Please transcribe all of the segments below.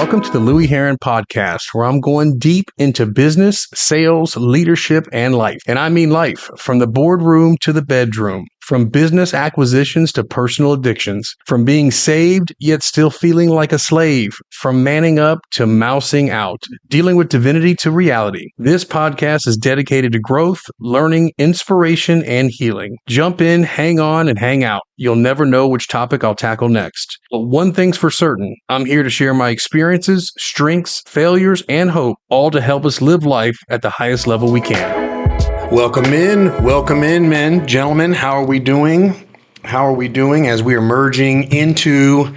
Welcome to the Louie Herron podcast, where I'm going deep into business, sales, leadership, and life. And I mean life, from the boardroom to the bedroom, from business acquisitions to personal addictions, from being saved yet still feeling like a slave, from manning up to mousing out, dealing with divinity to reality. This podcast is dedicated to growth, learning, inspiration, and healing. Jump in, hang on, and hang out. You'll never know which topic I'll tackle next. But one thing's for certain, I'm here to share my experiences, strengths, failures, and hope, all to help us live life at the highest level we can. Welcome in, men, gentlemen. How are we doing? As we are merging into,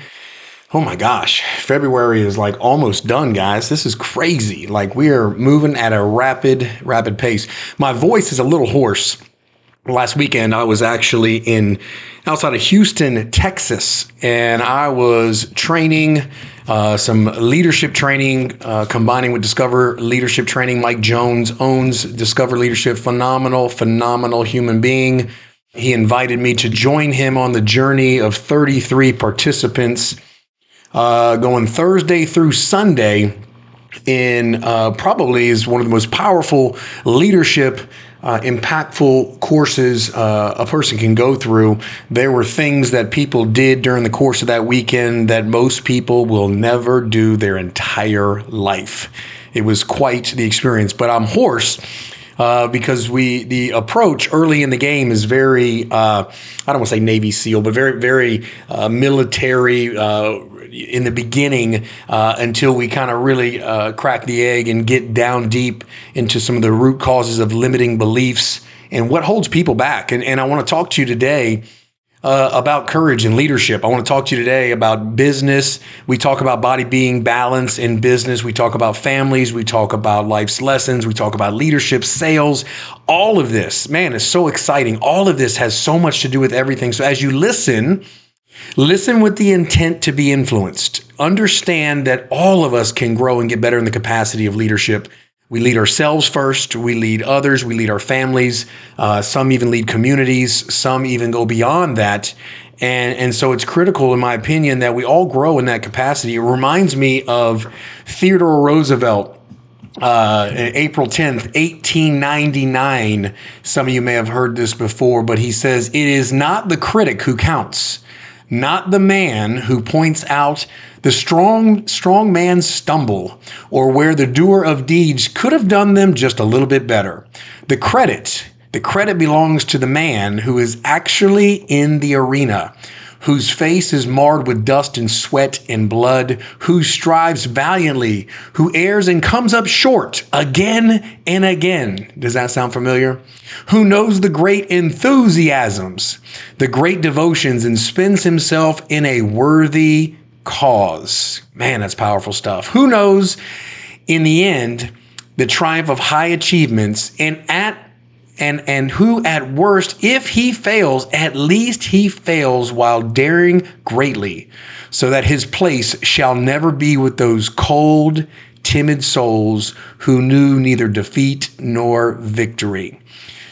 oh my gosh, February is like almost done, guys. This is crazy. Like, we are moving at a rapid pace. My voice is a little hoarse. Last weekend, I was actually outside of Houston, Texas, and I was training some leadership training, combining with Discover Leadership Training. Mike Jones owns Discover Leadership. Phenomenal human being. He invited me to join him on the journey of 33 participants, going Thursday through Sunday in probably is one of the most powerful leadership impactful courses a person can go through. There were things that people did during the course of that weekend that most people will never do their entire life. It was quite the experience, but I'm hoarse because the approach early in the game is very, I don't want to say Navy SEAL, but very military in the beginning until we kind of really crack the egg and get down deep into some of the root causes of limiting beliefs and what holds people back. And I want to talk to you today about courage and leadership. I want to talk to you today about business. We talk about body being balance in business. We talk about families. We talk about life's lessons. We talk about leadership, sales. All of this, man, is so exciting. All of this has so much to do with everything. So as you listen with the intent to be influenced. Understand that all of us can grow and get better in the capacity of leadership. We lead ourselves first. We lead others. We lead our families. Some even lead communities. Some even go beyond that. And so it's critical, in my opinion, that we all grow in that capacity. It reminds me of Theodore Roosevelt, April 10th, 1899. Some of you may have heard this before, but he says, "It is not the critic who counts, not the man who points out the strong man's stumble, or where the doer of deeds could have done them just a little bit better. The credit belongs to the man who is actually in the arena, whose face is marred with dust and sweat and blood, who strives valiantly, who errs and comes up short again and again." Does that sound familiar? "Who knows the great enthusiasms, the great devotions, and spends himself in a worthy cause." Man, that's powerful stuff. Who knows, in the end, the triumph of high achievements, and who at worst, if he fails, at least he fails while daring greatly, so that his place shall never be with those cold, timid souls who knew neither defeat nor victory.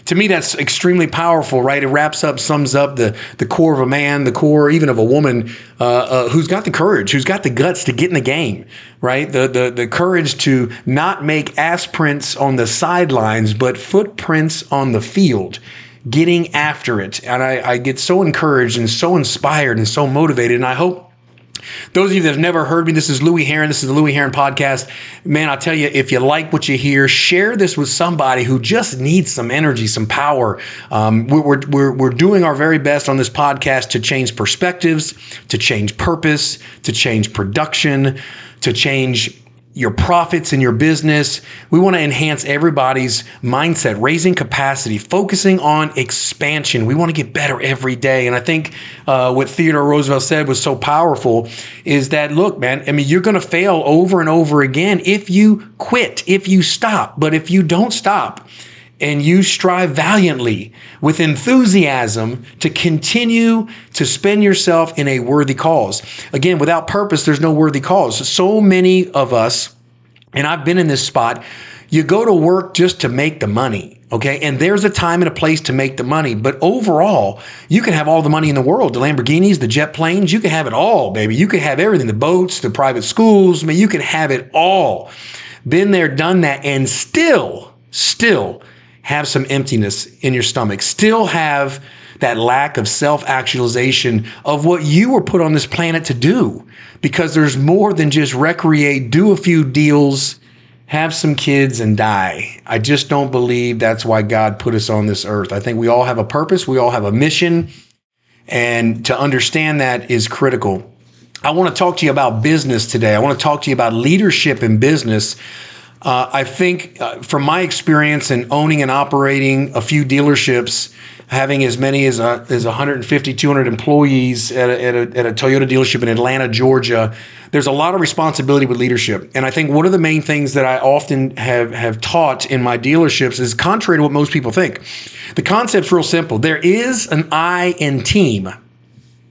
To me, that's extremely powerful, right? It sums up the core of a man, the core even of a woman who's got the courage, who's got the guts to get in the game, right? The courage to not make ass prints on the sidelines, but footprints on the field, getting after it. And I get so encouraged and so inspired and so motivated. And I hope those of you that have never heard me, this is Louie Herron. This is the Louie Herron podcast. Man, I'll tell you, if you like what you hear, share this with somebody who just needs some energy, some power. We're doing our very best on this podcast to change perspectives, to change purpose, to change production, to change your profits in your business. We want to enhance everybody's mindset, raising capacity, focusing on expansion. We want to get better every day. And I think what Theodore Roosevelt said was so powerful is that, look, man, I mean, you're going to fail over and over again if you quit, if you stop. But if you don't stop and you strive valiantly with enthusiasm to continue to spend yourself in a worthy cause. Again, without purpose, there's no worthy cause. So many of us, and I've been in this spot, you go to work just to make the money. Okay. And there's a time and a place to make the money. But overall, you can have all the money in the world, the Lamborghinis, the jet planes, you can have it all, baby. You can have everything, the boats, the private schools. I mean, you can have it all. Been there, done that, and still have some emptiness in your stomach. Still have that lack of self-actualization of what you were put on this planet to do. Because there's more than just recreate, do a few deals, have some kids and die. I just don't believe that's why God put us on this earth. I think we all have a purpose. We all have a mission. And to understand that is critical. I want to talk to you about business today. I want to talk to you about leadership in business. I think from my experience in owning and operating a few dealerships, having as many as 150, 200 employees at a Toyota dealership in Atlanta, Georgia, there's a lot of responsibility with leadership. And I think one of the main things that I often have taught in my dealerships is contrary to what most people think. The concept's real simple. There is an I in team.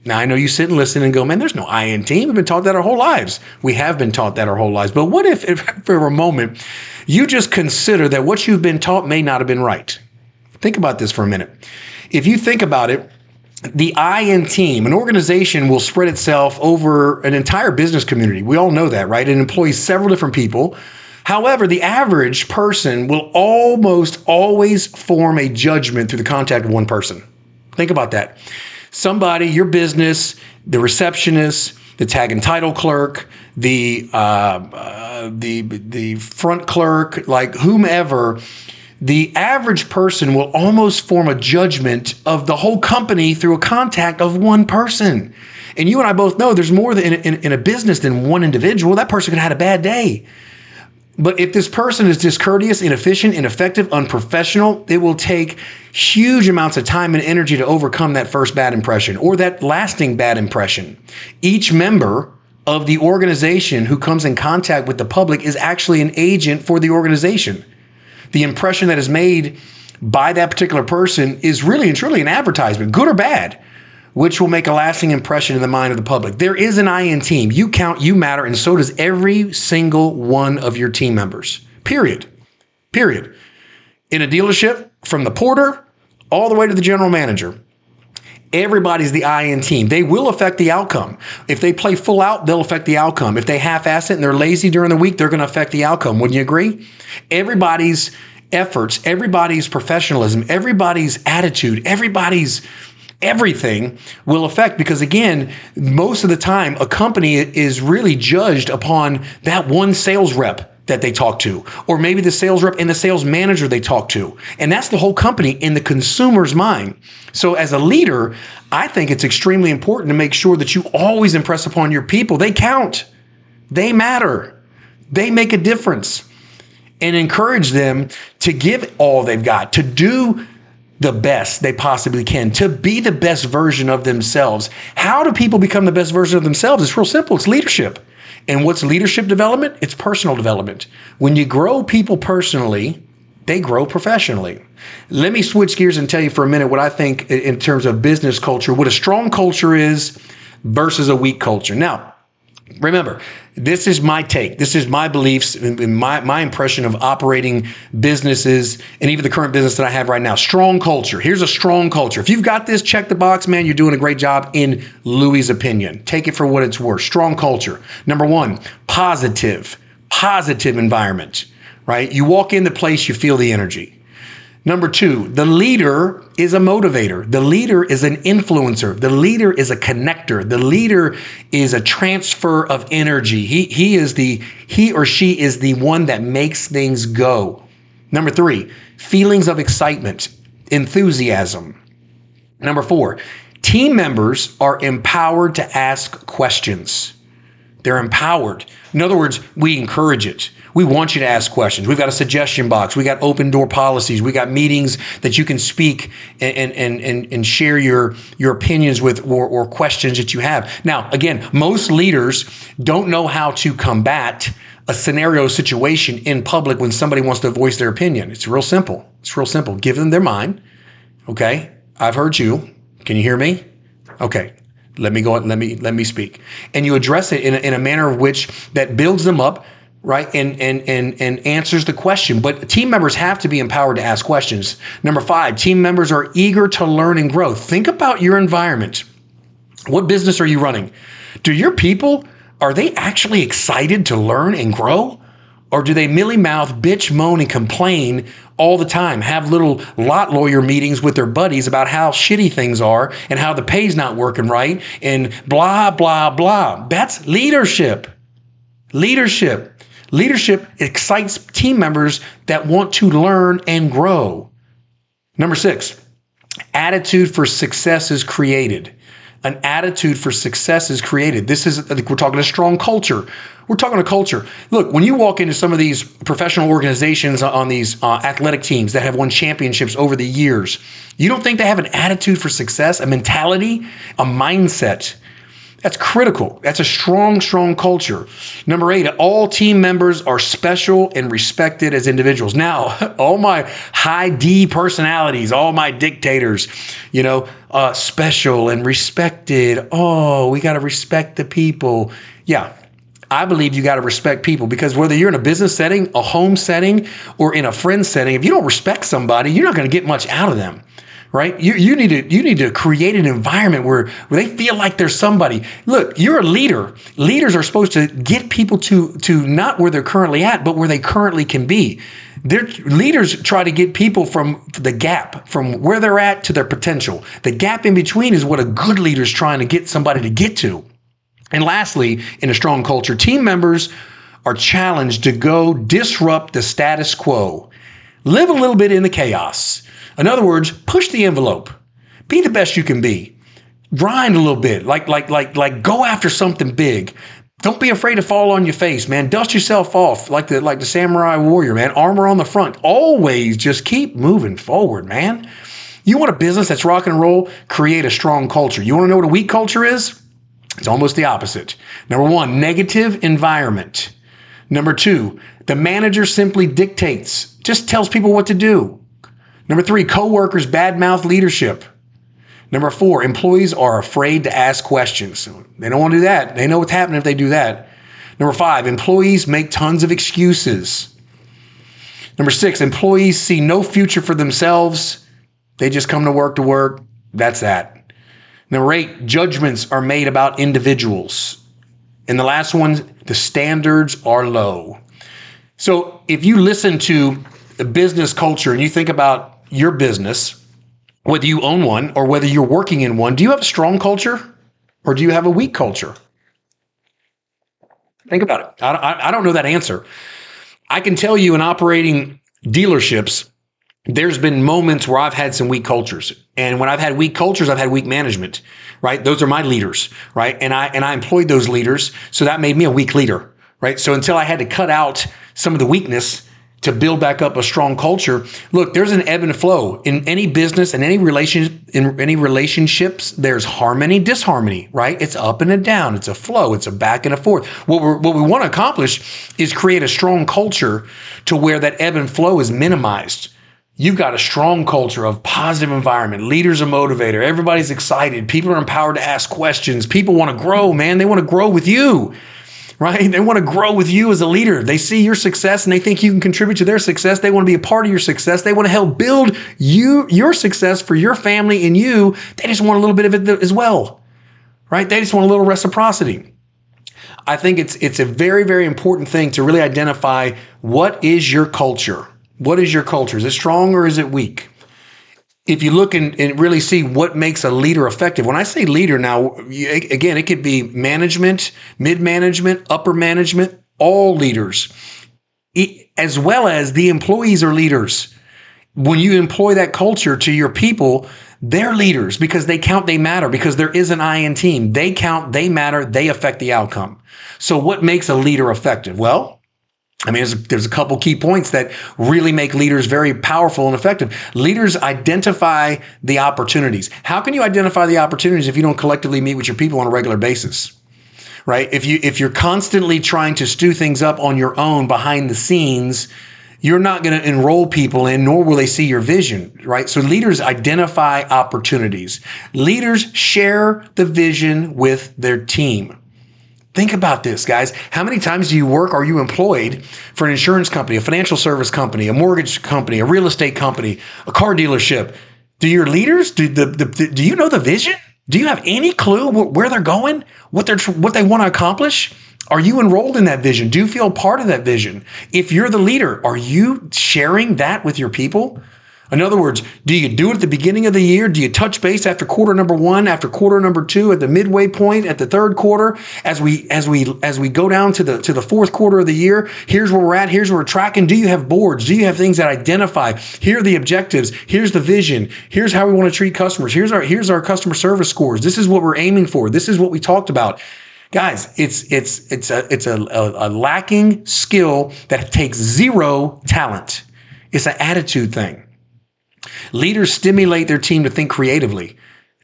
Now, I know you sit and listen and go, man, there's no I in team. We've been taught that our whole lives. We have been taught that our whole lives. But what if for a moment, you just consider that what you've been taught may not have been right? Think about this for a minute. If you think about it, the I in team, an organization will spread itself over an entire business community. We all know that, right? It employs several different people. However, the average person will almost always form a judgment through the contact of one person. Think about that. Somebody, your business, the receptionist, the tag and title clerk, the front clerk, like whomever, the average person will almost form a judgment of the whole company through a contact of one person. And you and I both know there's more in a business than one individual. That person could have had a bad day. But if this person is discourteous, inefficient, ineffective, unprofessional, it will take huge amounts of time and energy to overcome that first bad impression or that lasting bad impression. Each member of the organization who comes in contact with the public is actually an agent for the organization. The impression that is made by that particular person is really and truly an advertisement, good or bad, which will make a lasting impression in the mind of the public. There is an I in team. You count, you matter, and so does every single one of your team members. Period. In a dealership, from the porter all the way to the general manager, everybody's the I in team. They will affect the outcome. If they play full out, they'll affect the outcome. If they half-ass it and they're lazy during the week, they're going to affect the outcome. Wouldn't you agree? Everybody's efforts, everybody's professionalism, everybody's attitude, everybody's everything will affect, because again, most of the time a company is really judged upon that one sales rep that they talk to, or maybe the sales rep and the sales manager they talk to. And that's the whole company in the consumer's mind. So as a leader, I think it's extremely important to make sure that you always impress upon your people. They count, they matter, they make a difference, and encourage them to give all they've got, to do the best they possibly can, to be the best version of themselves. How do people become the best version of themselves? It's real simple. It's leadership. And what's leadership development? It's personal development. When you grow people personally, they grow professionally. Let me switch gears and tell you for a minute what I think in terms of business culture, what a strong culture is versus a weak culture. Now, remember, this is my take. This is my beliefs and my impression of operating businesses and even the current business that I have right now. Strong culture. Here's a strong culture. If you've got this, check the box, man. You're doing a great job in Louie's opinion. Take it for what it's worth. Strong culture. Number one, positive environment, right? You walk in the place, you feel the energy. Number two, the leader is a motivator. The leader is an influencer. The leader is a connector. The leader is a transfer of energy. He or she is the one that makes things go. Number three, feelings of excitement, enthusiasm. Number four, team members are empowered to ask questions. They're empowered. In other words, we encourage it. We want you to ask questions. We've got a suggestion box. We got open door policies. We got meetings that you can speak and share your opinions with or questions that you have. Now, again, most leaders don't know how to combat a scenario situation in public when somebody wants to voice their opinion. It's real simple. Give them their mind. Okay, I've heard you. Can you hear me? Okay. Let me go. Let me speak. And you address it in a manner of which that builds them up, right? And answers the question. But team members have to be empowered to ask questions. Number 5, team members are eager to learn and grow. Think about your environment. What business are you running? Do your people, are they actually excited to learn and grow? Or do they mealy mouth, bitch, moan, and complain all the time? Have little lot lawyer meetings with their buddies about how shitty things are and how the pay's not working right and blah, blah, blah. That's leadership. Leadership. Leadership excites team members that want to learn and grow. Number 6, attitude for success is created. An attitude for success is created. This is, I think we're talking a strong culture. We're talking a culture. Look, when you walk into some of these professional organizations on these athletic teams that have won championships over the years, you don't think they have an attitude for success, a mentality, a mindset? That's critical. That's a strong, strong culture. Number 8, all team members are special and respected as individuals. Now, all my high D personalities, all my dictators, special and respected. Oh, we got to respect the people. Yeah, I believe you got to respect people, because whether you're in a business setting, a home setting, or in a friend setting, if you don't respect somebody, you're not going to get much out of them. Right? You need to create an environment where they feel like there's somebody. Look, you're a leader. Leaders are supposed to get people to not where they're currently at, but where they currently can be. Leaders try to get people from the gap, from where they're at to their potential. The gap in between is what a good leader is trying to get somebody to get to. And lastly, in a strong culture, team members are challenged to go disrupt the status quo. Live a little bit in the chaos. In other words, push the envelope. Be the best you can be. Grind a little bit. Like go after something big. Don't be afraid to fall on your face, man. Dust yourself off like the samurai warrior, man. Armor on the front. Always just keep moving forward, man. You want a business that's rock and roll? Create a strong culture. You want to know what a weak culture is? It's almost the opposite. Number 1, negative environment. Number 2, the manager simply dictates, just tells people what to do. Number 3, coworkers badmouth leadership. Number 4, employees are afraid to ask questions. They don't want to do that. They know what's happening if they do that. Number 5, employees make tons of excuses. Number 6, employees see no future for themselves. They just come to work. That's that. Number 8, judgments are made about individuals. And the last one, the standards are low. So if you listen to the business culture and you think about your business, whether you own one or whether you're working in one, do you have a strong culture or do you have a weak culture? Think about it. I don't know that answer. I can tell you in operating dealerships, there's been moments where I've had some weak cultures. And when I've had weak cultures, I've had weak management, right? Those are my leaders, right? And I employed those leaders. So that made me a weak leader, right? So until I had to cut out some of the weakness to build back up a strong culture. Look, there's an ebb and flow in any business and any relationships. There's harmony, disharmony, right? It's up and a down. It's a flow. It's a back and a forth. What we want to accomplish is create a strong culture to where that ebb and flow is minimized. You've got a strong culture of positive environment. Leaders are motivated. Everybody's excited. People are empowered to ask questions. People want to grow, man. They want to grow with you. Right? They want to grow with you as a leader. They see your success and they think you can contribute to their success. They want to be a part of your success. They want to help build your success for your family and you. They just want a little bit of it as well. Right? They just want a little reciprocity. I think it's a very, very important thing to really identify what is your culture. What is your culture? Is it strong or is it weak? If you look and really see what makes a leader effective, when I say leader now, again, it could be management, mid-management, upper management, all leaders, as well as the employees are leaders. When you employ that culture to your people, they're leaders because they count, they matter, because there is an I in team. They count, they matter, they affect the outcome. So what makes a leader effective? Well, I mean, there's a couple key points that really make leaders very powerful and effective. Leaders identify the opportunities. How can you identify the opportunities if you don't collectively meet with your people on a regular basis? Right? If you're constantly trying to stew things up on your own behind the scenes, you're not going to enroll people in, nor will they see your vision, right? So leaders identify opportunities. Leaders share the vision with their team. Think about this, guys. How many times do you work, are you employed for an insurance company, a financial service company, a mortgage company, a real estate company, a car dealership? Do your leaders, do you know the vision? Do you have any clue where they're going, what they want to accomplish? Are you enrolled in that vision? Do you feel part of that vision? If you're the leader, are you sharing that with your people? In other words, do you do it at the beginning of the year? Do you touch base after quarter number one, after quarter number two, at the midway point, at the third quarter, as we go down to the fourth quarter of the year? Here's where we're at. Here's where we're tracking. Do you have boards? Do you have things that identify? Here are the objectives. Here's the vision. Here's how we want to treat customers. Here's our customer service scores. This is what we're aiming for. This is what we talked about. Guys, it's a lacking skill that takes zero talent. It's an attitude thing. Leaders stimulate their team to think creatively.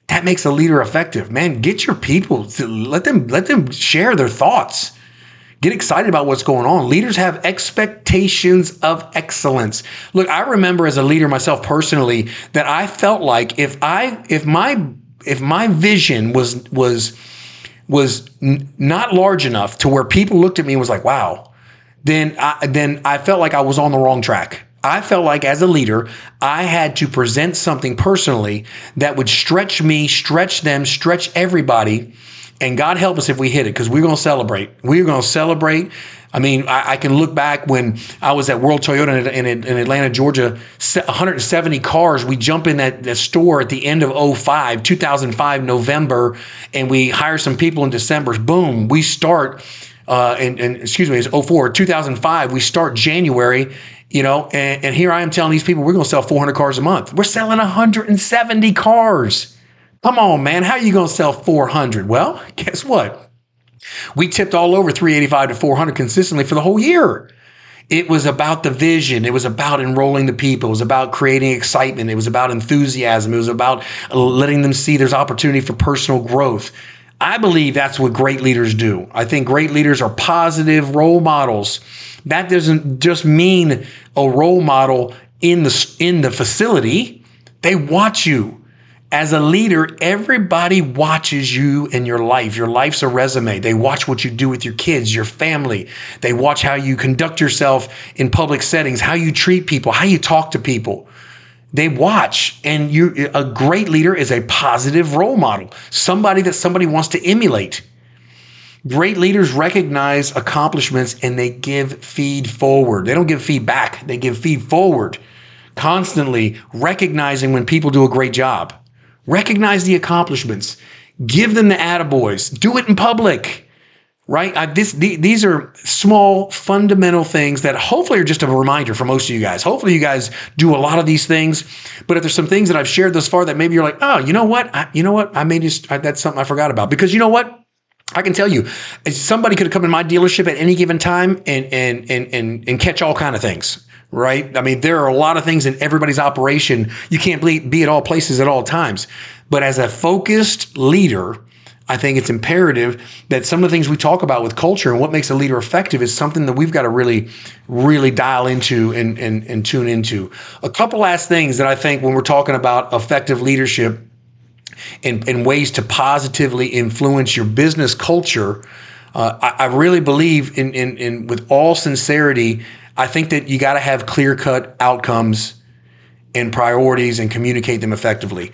That makes a leader effective. Man, get your people to let them share their thoughts. Get excited about what's going on. Leaders have expectations of excellence. Look, I remember as a leader myself personally that I felt like if my vision was not large enough to where people looked at me and was like, wow, then I felt like I was on the wrong track. I felt like as a leader, I had to present something personally that would stretch me, stretch them, stretch everybody. And God help us if we hit it, because we're going to celebrate. We're going to celebrate. I mean, I can look back when I was at World Toyota in Atlanta, Georgia, 170 cars. We jump in that store at the end of 2005, November, and we hire some people in December. Boom, we start, it's 04, 2005. We start January. And here I am telling these people we're going to sell 400 cars a month. We're selling 170 cars. Come on, man. How are you going to sell 400? Well, guess what? We tipped all over 385 to 400 consistently for the whole year. It was about the vision. It was about enrolling the people. It was about creating excitement. It was about enthusiasm. It was about letting them see there's opportunity for personal growth. I believe that's what great leaders do. I think great leaders are positive role models. That doesn't just mean a role model in the facility. They watch you. As a leader, everybody watches you and your life. Your life's a resume. They watch what you do with your kids, your family. They watch how you conduct yourself in public settings, how you treat people, how you talk to people. They watch, and a great leader is a positive role model, somebody that somebody wants to emulate. Great leaders recognize accomplishments and they give feed forward. They don't give feedback. They give feed forward, constantly recognizing when people do a great job. Recognize the accomplishments. Give them the attaboys. Do it in public, right? These are small, fundamental things that hopefully are just a reminder for most of you guys. Hopefully you guys do a lot of these things. But if there's some things that I've shared thus far that maybe you're like, oh, you know what? That's something I forgot about. Because you know what? I can tell you, somebody could have come in my dealership at any given time and catch all kind of things, right? I mean, there are a lot of things in everybody's operation. You can't be at all places at all times. But as a focused leader, I think it's imperative that some of the things we talk about with culture and what makes a leader effective is something that we've got to really, really dial into and tune into. A couple last things that I think when we're talking about effective leadership and ways to positively influence your business culture, I really believe in with all sincerity, I think that you got to have clear-cut outcomes and priorities and communicate them effectively.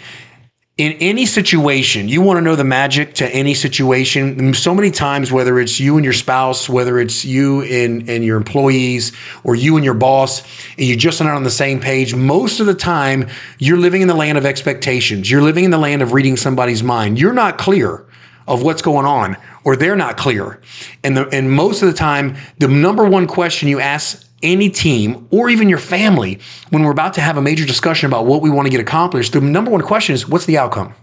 In any situation, you want to know the magic to any situation. So many times, whether it's you and your spouse, whether it's you and your employees, or you and your boss, and you're just not on the same page, most of the time, you're living in the land of expectations. You're living in the land of reading somebody's mind. You're not clear of what's going on, or they're not clear. And most of the time, the number one question you ask any team or even your family when we're about to have a major discussion about what we want to get accomplished, the number one question is, what's the outcome?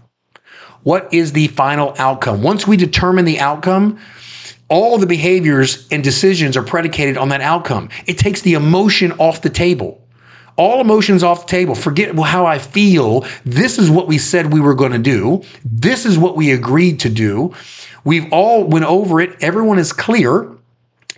What is the final outcome? Once we determine the outcome, all the behaviors and decisions are predicated on that outcome. It takes the emotion off the table. All emotions off the table. Forget how I feel. This is what we said we were going to do. This is what we agreed to do. We've all went over it. Everyone is clear.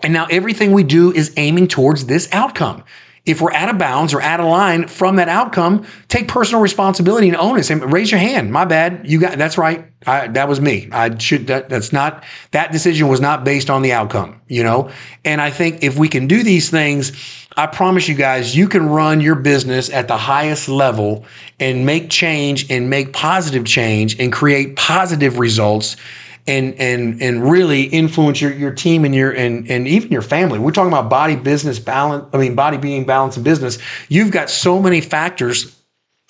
And now everything we do is aiming towards this outcome. If we're out of bounds or out of line from that outcome, take personal responsibility and own it. And raise your hand. My bad. That's right. That was me. That decision was not based on the outcome, And I think if we can do these things, I promise you guys, you can run your business at the highest level and make change and make positive change and create positive results and really influence your team and even your family. We're talking about body being balanced in business. You've got so many factors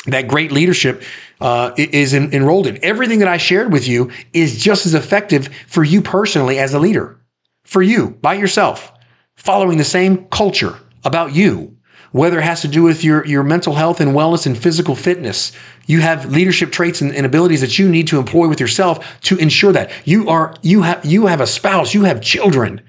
that great leadership is enrolled in. Everything that I shared with you is just as effective for you personally as a leader, for you by yourself, following the same culture about you. Whether it has to do with your mental health and wellness and physical fitness, you have leadership traits and abilities that you need to employ with yourself to ensure that you have a spouse, you have children,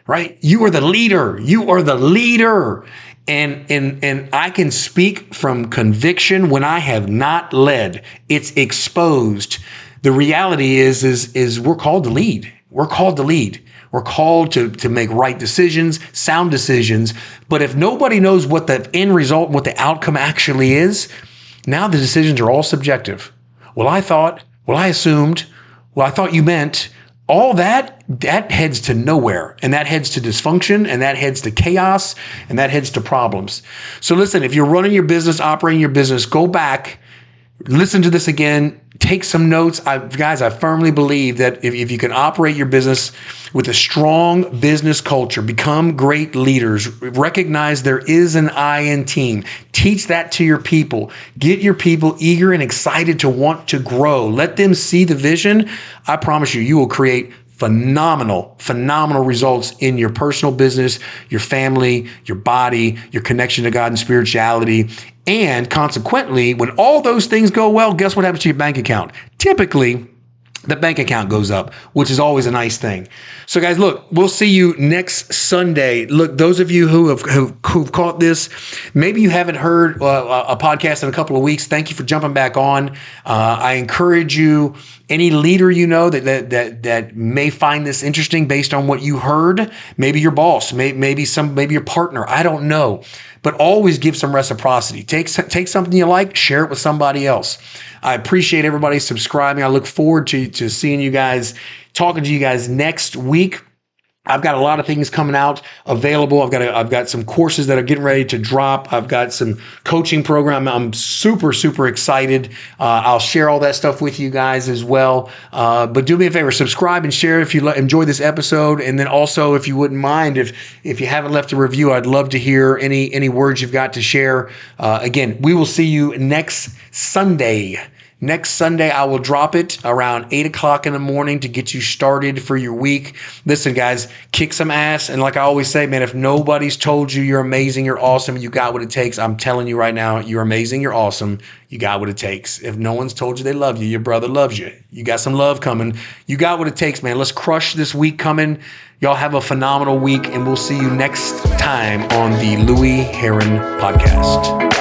right? You are the leader. You are the leader. And I can speak from conviction when I have not led. It's exposed. The reality is we're called to lead. We're called to lead. We're called to make right decisions, sound decisions. But if nobody knows what the end result, what the outcome actually is, now the decisions are all subjective. Well, I assumed, I thought you meant. All that heads to nowhere, and that heads to dysfunction, and that heads to chaos, and that heads to problems. So listen, if you're running your business, operating your business, go back, listen to this again, take some notes. Guys, I firmly believe that if you can operate your business with a strong business culture, become great leaders, recognize there is an I in team, teach that to your people, get your people eager and excited to want to grow, let them see the vision. I promise you will create phenomenal results in your personal business, your family, your body, your connection to God and spirituality. And consequently, when all those things go well, guess what happens to your bank account? Typically, the bank account goes up, which is always a nice thing. So guys, look, we'll see you next Sunday. Look, those of you who've caught this, maybe you haven't heard a podcast in a couple of weeks. Thank you for jumping back on. I encourage you, any leader that may find this interesting based on what you heard, maybe your boss, maybe your partner, I don't know. But always give some reciprocity. Take something you like, share it with somebody else. I appreciate everybody subscribing. I look forward to seeing you guys, talking to you guys next week. I've got a lot of things coming out available. I've got some courses that are getting ready to drop. I've got some coaching program. I'm super super excited. I'll share all that stuff with you guys as well. But do me a favor, subscribe and share if you enjoyed this episode. And then also, if you wouldn't mind, if you haven't left a review, I'd love to hear any words you've got to share. Again, we will see you next Sunday. Next Sunday, I will drop it around 8 o'clock in the morning to get you started for your week. Listen, guys, kick some ass. And like I always say, man, if nobody's told you you're amazing, you're awesome, you got what it takes, I'm telling you right now, you're amazing, you're awesome, you got what it takes. If no one's told you they love you, your brother loves you. You got some love coming. You got what it takes, man. Let's crush this week coming. Y'all have a phenomenal week, and we'll see you next time on the Louie Herron Podcast.